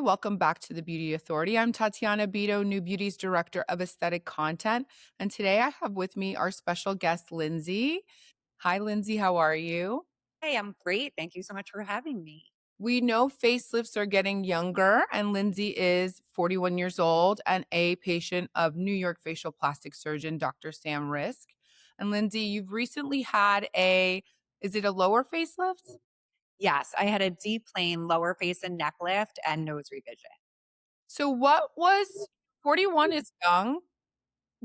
welcome back to the Beauty Authority. I'm Tatiana Bido, NewBeauty's Director of Aesthetic Content. And today I have with me our special guest, Lindsi. Hi, Lindsi. How are you? Hey, I'm great. Thank you so much for having me. We know facelifts are getting younger, and Lindsi is 41 years old and a patient of New York facial plastic surgeon, Dr. Sam Rizk. And Lindsi, you've recently had is it a lower facelift? Yes, I had a deep plane lower face and neck lift and nose revision. So what was 41 is young.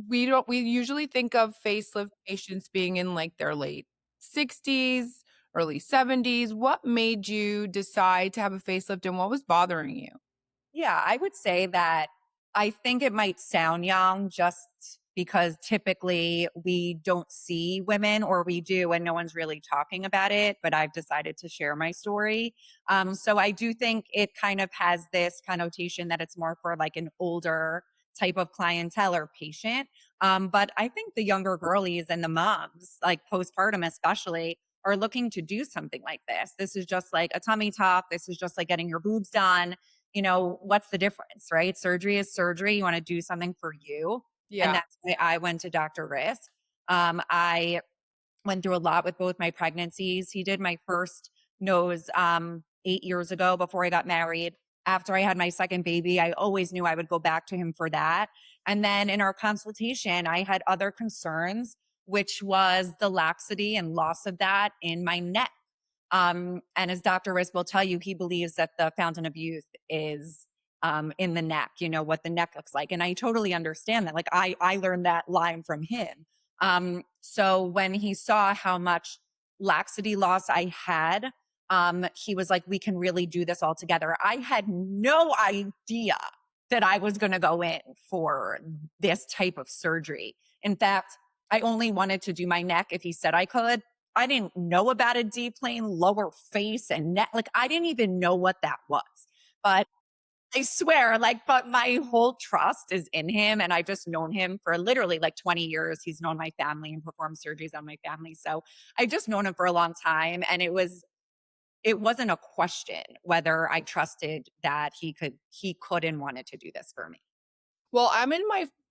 We usually think of facelift patients being in, like, their late 60s, early 70s. What made you decide to have a facelift, and what was bothering you? Yeah, I would say that I think it might sound young just because typically we don't see women, or we do and no one's really talking about it, but I've decided to share my story. So I do think it kind of has this connotation that it's more for like an older type of clientele or patient. But I think the younger girlies and the moms, like postpartum especially, are looking to do something like this. This is just like a tummy tuck. This is just like getting your boobs done. What's the difference, right? Surgery is surgery. You want to do something for you. And Yeah. that's why I went to Dr. Risk. I went through a lot with both my pregnancies. He did my first nose 8 years ago before I got married. After I had my second baby, I always knew I would go back to him for that. And then in our consultation, I had other concerns, which was the laxity and loss of that in my neck. And as Dr. Riz will tell you, he believes that the fountain of youth is in the neck, what the neck looks like. And I totally understand that. Like I learned that line from him. So when he saw how much laxity loss I had, he was like, we can really do this all together. I had no idea that I was going to go in for this type of surgery. In fact, I only wanted to do my neck if he said I could. I didn't know about a deep plane, lower face and neck. Like I didn't even know what that was. But I swear, but my whole trust is in him. And I've just known him for literally like 20 years. He's known my family and performed surgeries on my family. So I've just known him for a long time. And it wasn't a question whether I trusted that he could and wanted to do this for me. Well, I'm in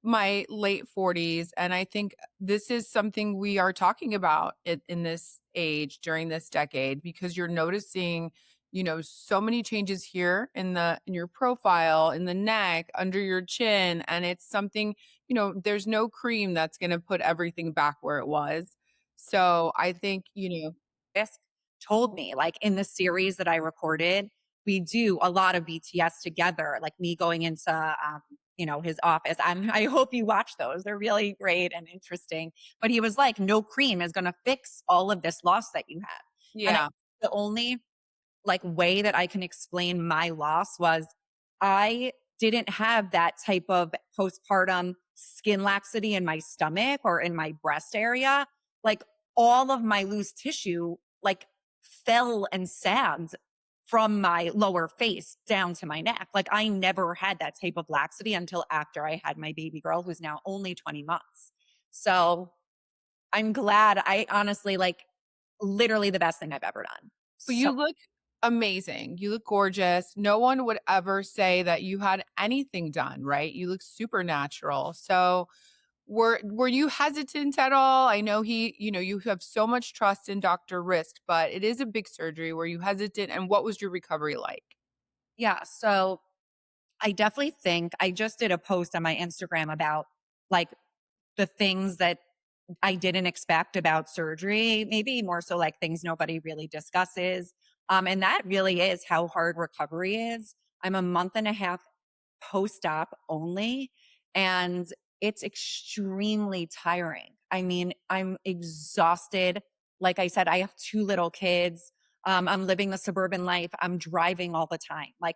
my late 40s, and I think this is something we are talking about in this age during this decade, because you're noticing, so many changes here in your profile, in the neck, under your chin, and it's something, there's no cream that's going to put everything back where it was. So, I think, Fisk told me, like in the series that I recorded, we do a lot of BTS together, like me going into his office. I hope you watch those. They're really great and interesting. But he was like, no cream is gonna fix all of this loss that you have. And yeah. the only like way that I can explain my loss was I didn't have that type of postpartum skin laxity in my stomach or in my breast area. Like all of my loose tissue like fell and sagged from my lower face down to my neck. Like I never had that type of laxity until after I had my baby girl, who's now only 20 months. So I'm glad. I honestly like literally the best thing I've ever done. But So you look amazing. You look gorgeous. No one would ever say that you had anything done, right? You look super natural. So, were you hesitant at all? I know you have so much trust in Dr. Risk, but it is a big surgery. Were you hesitant, and what was your recovery like? yeah, so I definitely think I just did a post on my Instagram about like the things that I didn't expect about surgery, maybe more so like things nobody really discusses. And that really is how hard recovery is. I'm a month and a half post op only, and it's extremely tiring. I mean, I'm exhausted. Like I said, I have two little kids. I'm living the suburban life. I'm driving all the time. Like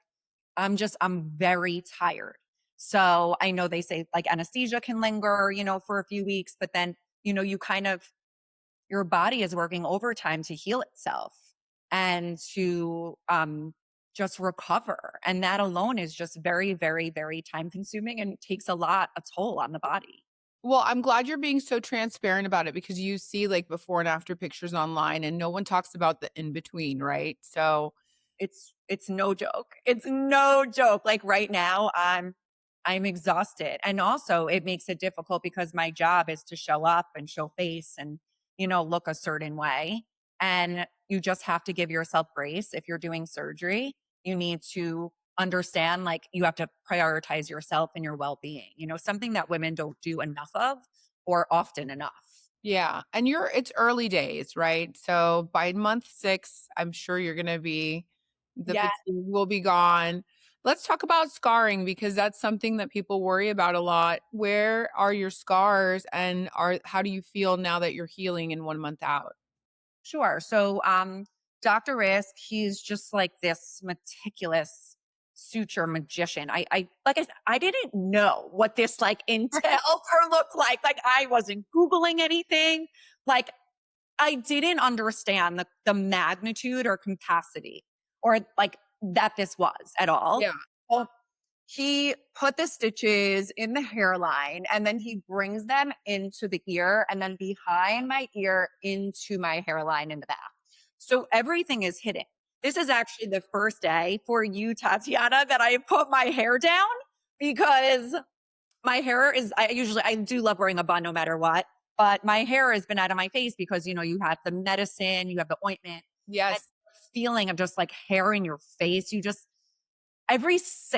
I'm very tired. So I know they say like anesthesia can linger, for a few weeks, but then, you kind of, your body is working overtime to heal itself and to just recover. And that alone is just very, very, very time consuming and takes a toll on the body. Well, I'm glad you're being so transparent about it, because you see like before and after pictures online, and no one talks about the in between, right? So, it's no joke. It's no joke. Like right now, I'm exhausted. And also it makes it difficult because my job is to show up and show face and, look a certain way. And you just have to give yourself grace. If you're doing surgery, you need to understand like you have to prioritize yourself and your well-being. Something that women don't do enough of or often enough. Yeah, and it's early days, right? So by month 6, I'm sure you're gonna be the Yeah. fatigue will be gone. Let's talk about scarring because that's something that people worry about a lot. Where are your scars and how do you feel now that you're healing in 1 month out? Sure. So, Dr. Risk, he's just like this meticulous suture magician. Like I said, I didn't know what this like entailed or looked like. Like I wasn't Googling anything. Like I didn't understand the magnitude or capacity or like that this was at all. Yeah. Well, he put the stitches in the hairline and then he brings them into the ear and then behind my ear into my hairline in the back. So everything is hidden. This is actually the first day for you, Tatiana, that I put my hair down because my hair is, I do love wearing a bun no matter what, but my hair has been out of my face because, you have the medicine, you have the ointment, and Yes. feeling of just like hair in your face. You just,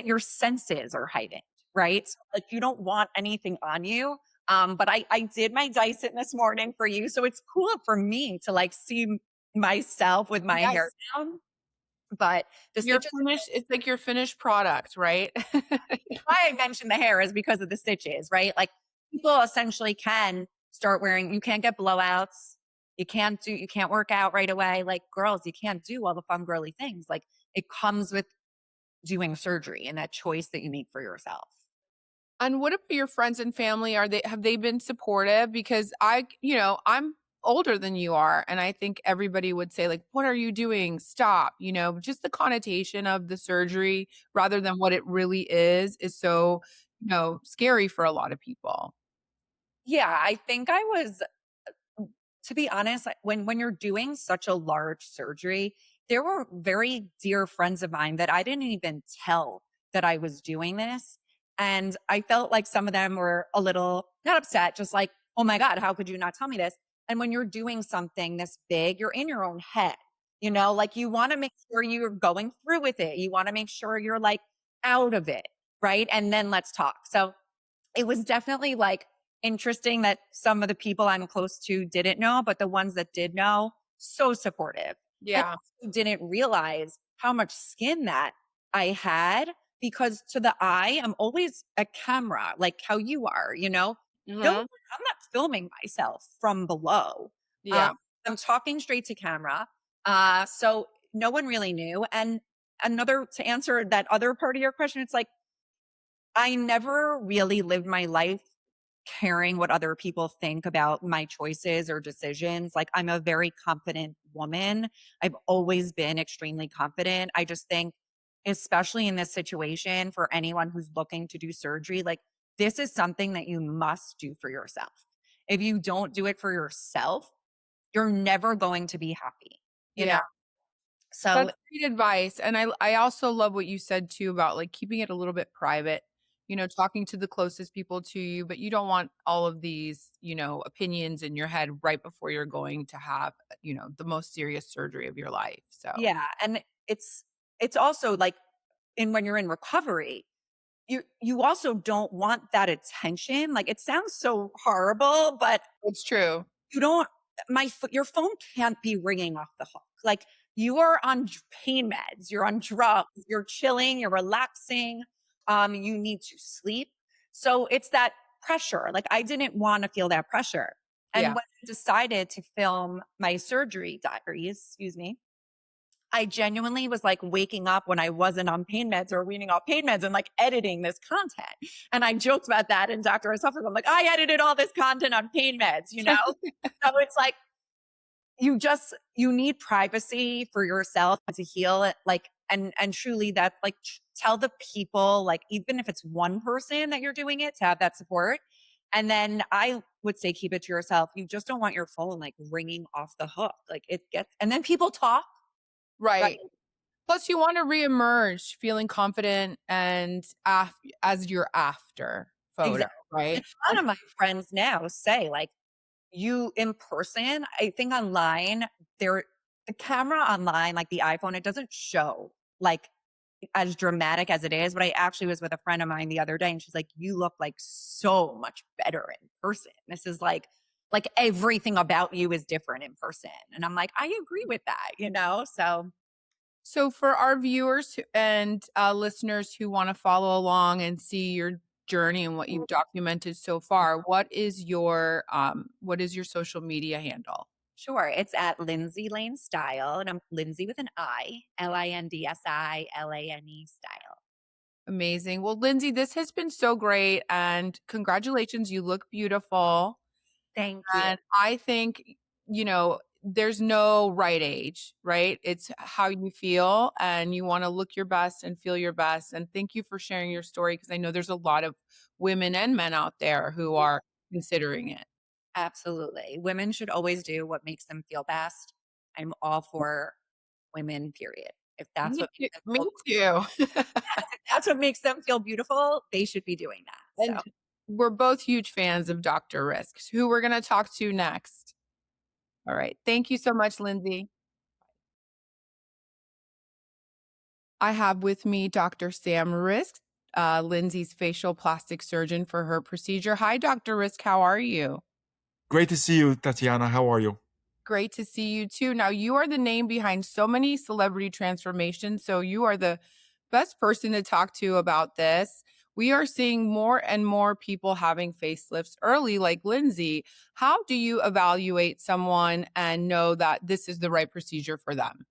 your senses are heightened, right? So, like you don't want anything on you. But I did my Dyson this morning for you. So it's cool for me to like see myself with my hair Yes. down. But the You're stitches, finished it's like your finished product, right? why I mentioned the hair is because of the stitches, right? Like people essentially can start wearing, you can't get blowouts. You can't work out right away. Like girls, you can't do all the fun girly things. Like it comes with doing surgery and that choice that you make for yourself. And what about your friends and family? Have they been supportive? Because I'm older than you are, and I think everybody would say like, "What are you doing? Stop." Just the connotation of the surgery rather than what it really is so, scary for a lot of people. Yeah, I think I was, to be honest, like, when you're doing such a large surgery, there were very dear friends of mine that I didn't even tell that I was doing this. And I felt like some of them were a little not upset, just like, oh my God, how could you not tell me this? And when you're doing something this big, you're in your own head, like you want to make sure you're going through with it. You want to make sure you're like out of it. Right. And then let's talk. So it was definitely like interesting that some of the people I'm close to didn't know, but the ones that did know, so supportive. And Yeah. also didn't realize how much skin that I had because to the eye, I'm always a camera, like how you are, No, Mhm. I'm not filming myself from below. Um, Yeah. I'm talking straight to camera. So no one really knew. And to answer that other part of your question, it's like I never really lived my life caring what other people think about my choices or decisions. Like, I'm a very confident woman. I've always been extremely confident. I just think, especially in this situation, for anyone who's looking to do surgery, like, this is something that you must do for yourself. If you don't do it for yourself, you're never going to be happy, you know? Yeah. So, That's great advice, and I also love what you said too about, like, keeping it a little bit private, talking to the closest people to you, but you don't want all of these, opinions in your head right before you're going to have, the most serious surgery of your life, so yeah. And it's also like, when you're in recovery, you also don't want that attention. Like it sounds so horrible, but it's true. you don't your phone can't be ringing off the hook. Like you are on pain meds, you're on drugs, you're chilling, you're relaxing, you need to sleep. So it's that pressure. Like I didn't want to feel that pressure. And Yeah. when I decided to film my surgery diaries, excuse me, I genuinely was like waking up when I wasn't on pain meds or weaning off pain meds and like editing this content. And I joked about that in Dr. Asaf's. I'm like, I edited all this content on pain meds. So it's like you need privacy for yourself to heal it. Like, and truly that's like tell the people, like, even if it's one person that you're doing it to have that support. And then I would say keep it to yourself. You just don't want your phone like ringing off the hook. Like it gets, and then people talk, right? Right. Plus, you want to reemerge feeling confident and as your after photo, Exactly. And right? a lot of my friends now say, like, you in person, I think online, there the camera online, like the iPhone, it doesn't show like as dramatic as it is. But I actually was with a friend of mine the other day and she's like, you look like so much better in person. This is like everything about you is different in person. And I'm like, I agree with that, you know? So So, for our viewers and listeners who want to follow along and see your journey and what you've documented so far, what is your social media handle? sure. It's at Lindsi Lane Style. And I'm Lindsay with an I, LINDSILANE style. Amazing. Well, Lindsay, this has been so great, and congratulations. You look beautiful. Thank you. And I think, there's no right age, right? It's how you feel, and you want to look your best and feel your best. And thank you for sharing your story because I know there's a lot of women and men out there who are considering it. Absolutely. Women should always do what makes them feel best. I'm all for women, period. If that's Me what too. makes them Me feel too. if that's what makes them feel beautiful, they should be doing that. So, And we're both huge fans of Dr. Risk, who we're going to talk to next. All right. Thank you so much, Lindsay. I have with me Dr. Sam Risk, Lindsay's facial plastic surgeon for her procedure. Hi, Dr. Risk. How are you? Great to see you, Tatiana. How are you? Great to see you too. Now, you are the name behind so many celebrity transformations, so you are the best person to talk to about this. We are seeing more and more people having facelifts early, like Lindsay. How do you evaluate someone and know that this is the right procedure for them?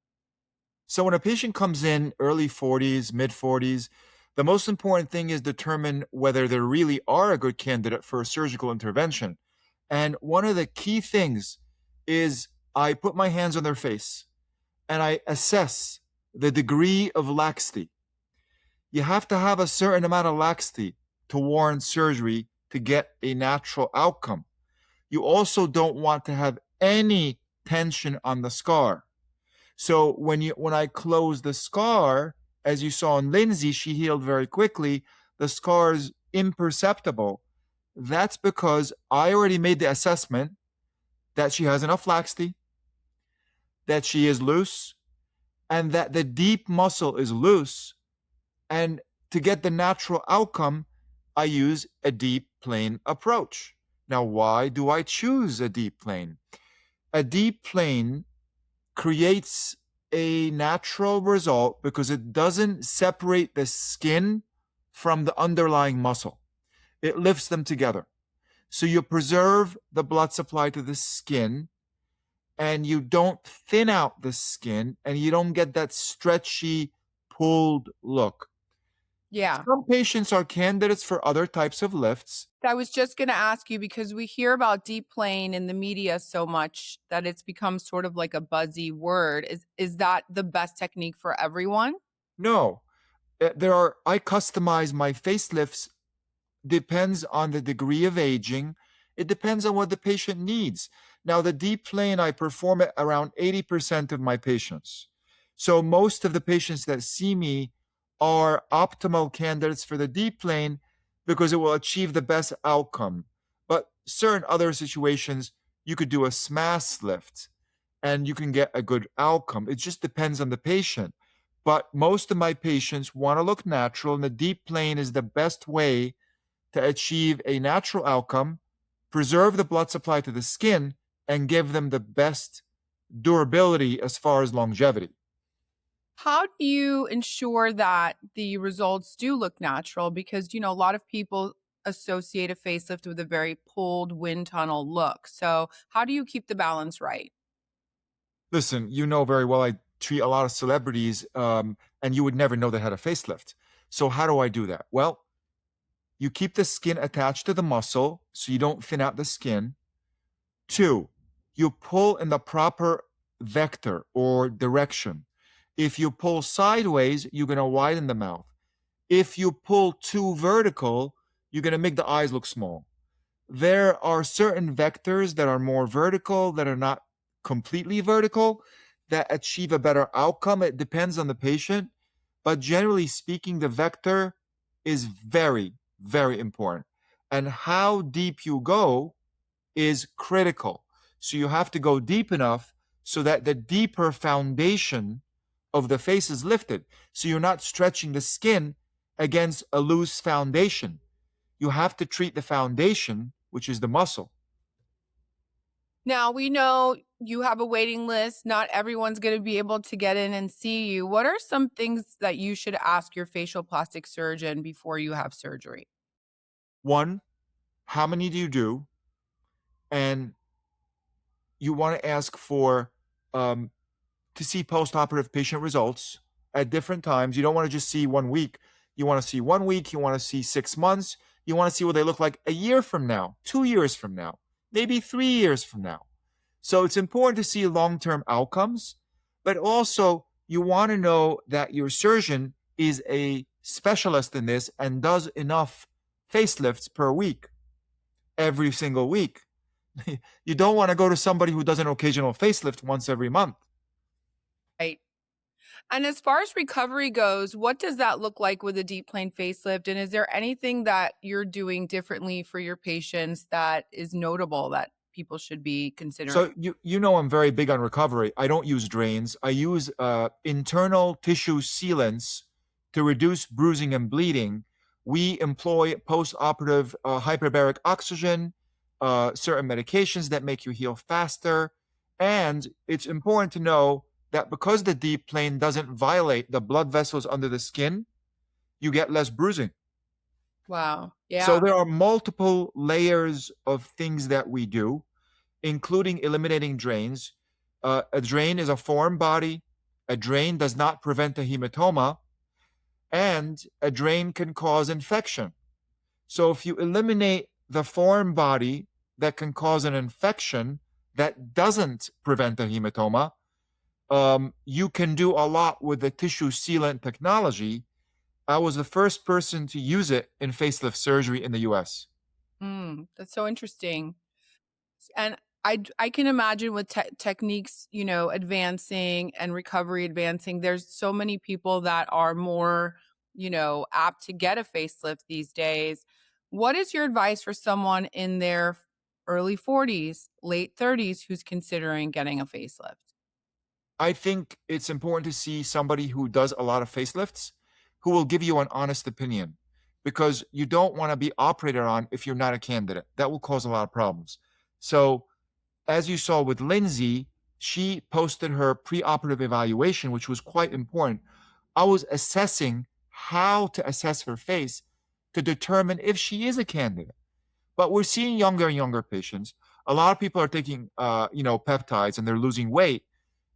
So, when a patient comes in early 40s, mid 40s, the most important thing is determine whether they really are a good candidate for a surgical intervention. And one of the key things is I put my hands on their face and I assess the degree of laxity. You have to have a certain amount of laxity to warrant surgery to get a natural outcome. You also don't want to have any tension on the scar. So when I close the scar, as you saw in Lindsay, she healed very quickly. The scar is imperceptible. That's because I already made the assessment that she has enough laxity, that she is loose, and that the deep muscle is loose. And to get the natural outcome, I use a deep plane approach. Now, why do I choose a deep plane? A deep plane creates a natural result because it doesn't separate the skin from the underlying muscle. It lifts them together. So you preserve the blood supply to the skin and you don't thin out the skin and you don't get that stretchy, pulled look. Yeah. Some patients are candidates for other types of lifts. I was just going to ask you because we hear about deep plane in the media so much that it's become sort of like a buzzy word. Is that the best technique for everyone? No, I customize my facelifts depends on the degree of aging. It depends on what the patient needs. Now, the deep plane, I perform it around 80% of my patients. So most of the patients that see me are optimal candidates for the deep plane because it will achieve the best outcome. But certain other situations, you could do a smash lift and you can get a good outcome. It just depends on the patient. But most of my patients want to look natural, and the deep plane is the best way to achieve a natural outcome, preserve the blood supply to the skin, and give them the best durability as far as longevity. How do you ensure that the results do look natural? Because, a lot of people associate a facelift with a very pulled wind tunnel look. So, how do you keep the balance right? Listen, you know very well I treat a lot of celebrities, and you would never know they had a facelift. So, how do I do that? Well, you keep the skin attached to the muscle so you don't thin out the skin. Two, you pull in the proper vector or direction. If you pull sideways, you're going to widen the mouth. If you pull too vertical, you're going to make the eyes look small. There are certain vectors that are more vertical, that are not completely vertical. that achieve a better outcome. It depends on the patient, but generally speaking, the vector is very, very important. And how deep you go is critical. So you have to go deep enough so that the deeper foundation of the face is lifted. So you're not stretching the skin against a loose foundation. You have to treat the foundation, which is the muscle. Now, we know you have a waiting list. Not everyone's going to be able to get in and see you. What are some things that you should ask your facial plastic surgeon before you have surgery? One, how many do you do? And you want to ask for um, to see post-operative patient results at different times. You don't want to just see 1 week. You want to see 1 week. You want to see 6 months. You want to see what they look like a year from now, 2 years from now, maybe 3 years from now. So it's important to see long-term outcomes, but also you want to know that your surgeon is a specialist in this and does enough facelifts per week, every single week. You don't want to go to somebody who does an occasional facelift once every month. Right. And as far as recovery goes, what does that look like with a deep plane facelift? And is there anything that you're doing differently for your patients that is notable that people should be considering? So you know I'm very big on recovery. I don't use drains. I use internal tissue sealants to reduce bruising and bleeding. We employ post-operative hyperbaric oxygen, certain medications that make you heal faster. And it's important to know that because the deep plane doesn't violate the blood vessels under the skin, you get less bruising. Wow. So Yeah. there are multiple layers of things that we do, including eliminating drains. A drain is a foreign body. A drain does not prevent a hematoma, and a drain can cause infection. So if you eliminate the foreign body that can cause an infection that doesn't prevent a hematoma, you can do a lot with the tissue sealant technology. I was the first person to use it in facelift surgery in the US. That's so interesting. And I can imagine with techniques, advancing and recovery advancing, there's so many people that are more, apt to get a facelift these days. What is your advice for someone in their early 40s, late 30s who's considering getting a facelift? I think it's important to see somebody who does a lot of facelifts who will give you an honest opinion, because you don't want to be operated on if you're not a candidate. That will cause a lot of problems. So, as you saw with Lindsi, she posted her preoperative evaluation, which was quite important. I was assessing how to assess her face to determine if she is a candidate. But we're seeing younger and younger patients. A lot of people are taking, peptides and they're losing weight,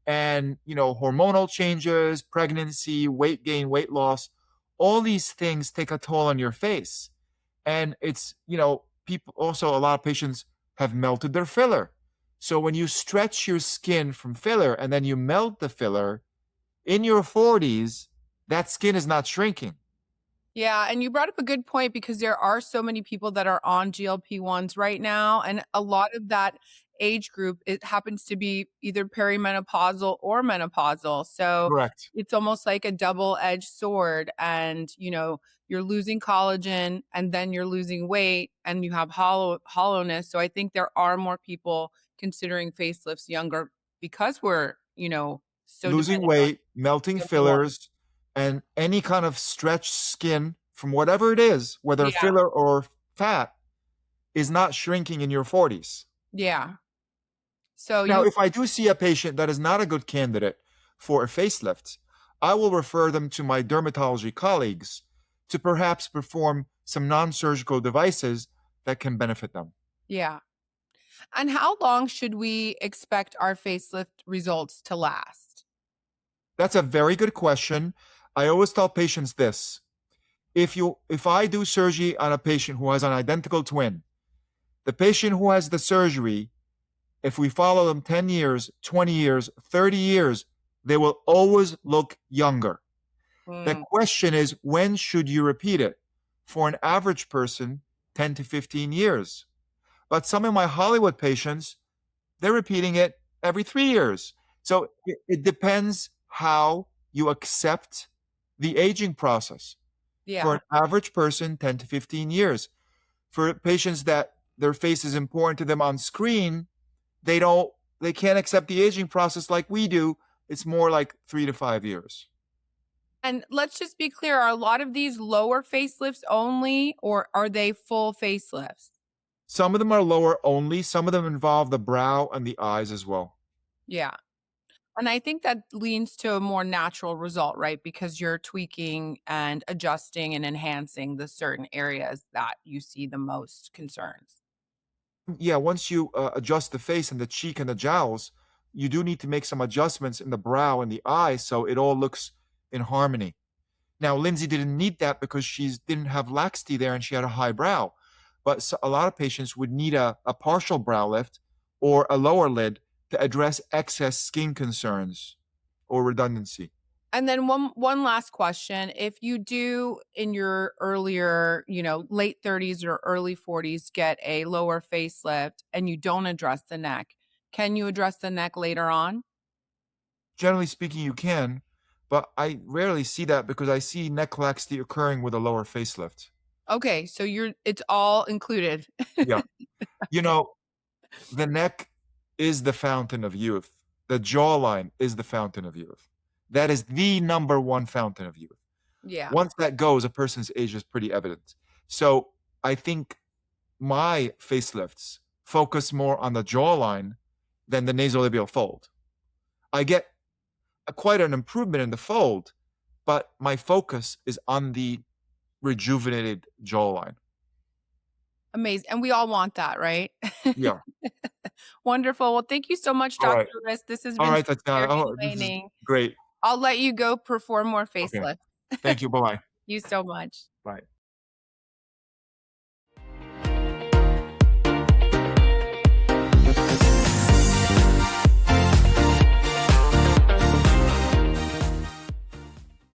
and hormonal changes, pregnancy, weight gain, weight loss, all these things take a toll on your face. And it's people also, a lot of patients have melted their filler. So when you stretch your skin from filler and then you melt the filler in your 40s, that skin is not shrinking. Yeah, and you brought up a good point because there are so many people that are on GLP-1s right now, and a lot of that age group, it happens to be either perimenopausal or menopausal. So Correct. it's almost like a double-edged sword, and you're losing collagen and then you're losing weight and you have hollowness. So I think there are more people considering facelifts younger because we're, so Losing dependent on weight, melting GLP-1. fillers, and any kind of stretched skin from whatever it is, whether Yeah, filler or fat, is not shrinking in your 40s. yeah. So Now, you if I do see a patient that is not a good candidate for a facelift, I will refer them to my dermatology colleagues to perhaps perform some non surgical devices that can benefit them. Yeah. And how long should we expect our facelift results to last? That's a very good question. I always tell patients this. If I do surgery on a patient who has an identical twin, the patient who has the surgery, if we follow them 10 years, 20 years, 30 years, they will always look younger. The Mm, question is, when should you repeat it? For an average person, 10 to 15 years. But some of my Hollywood patients, they're repeating it every 3 years. So it depends how you accept the aging process. For Yeah. an average person, 10 to 15 years. For patients that their face is important to them on screen, they can't accept the aging process like we do. It's more like 3 to 5 years. And let's just be clear, are a lot of these lower facelifts only, or are they full facelifts? Some of them are lower only, some of them involve the brow and the eyes as well. Yeah. And I think that leans to a more natural result, right? Because you're tweaking and adjusting and enhancing the certain areas that you see the most concerns. Yeah, once you adjust the face and the cheek and the jowls, you do need to make some adjustments in the brow and the eyes so it all looks in harmony. Now, Lindsay didn't need that because she didn't have laxity there and she had a high brow. But a lot of patients would need a partial brow lift or a lower lid to address excess skin concerns or redundancy. And then one last question. If you do in your earlier, late 30s or early 40s get a lower facelift and you don't address the neck, can you address the neck later on? Generally speaking, you can, but I rarely see that because I see neck laxity occurring with a lower facelift. Okay, so it's all included. Yeah. You know, the neck is the fountain of youth. The jawline is the fountain of youth. That is the number one fountain of youth. Yeah. Once that goes, a person's age is pretty evident. So I think my facelifts focus more on the jawline than the nasolabial fold. I get quite an improvement in the fold, but my focus is on the rejuvenated jawline. Amazing. And we all want that, right? Yeah. Wonderful. Well, thank you so much, All right. Dr. Risk. This has All been right, Tatiana. very Oh, this is enlightening. great. I'll let you go perform more Okay. facelifts. Thank you. Bye-bye. You so much. Bye.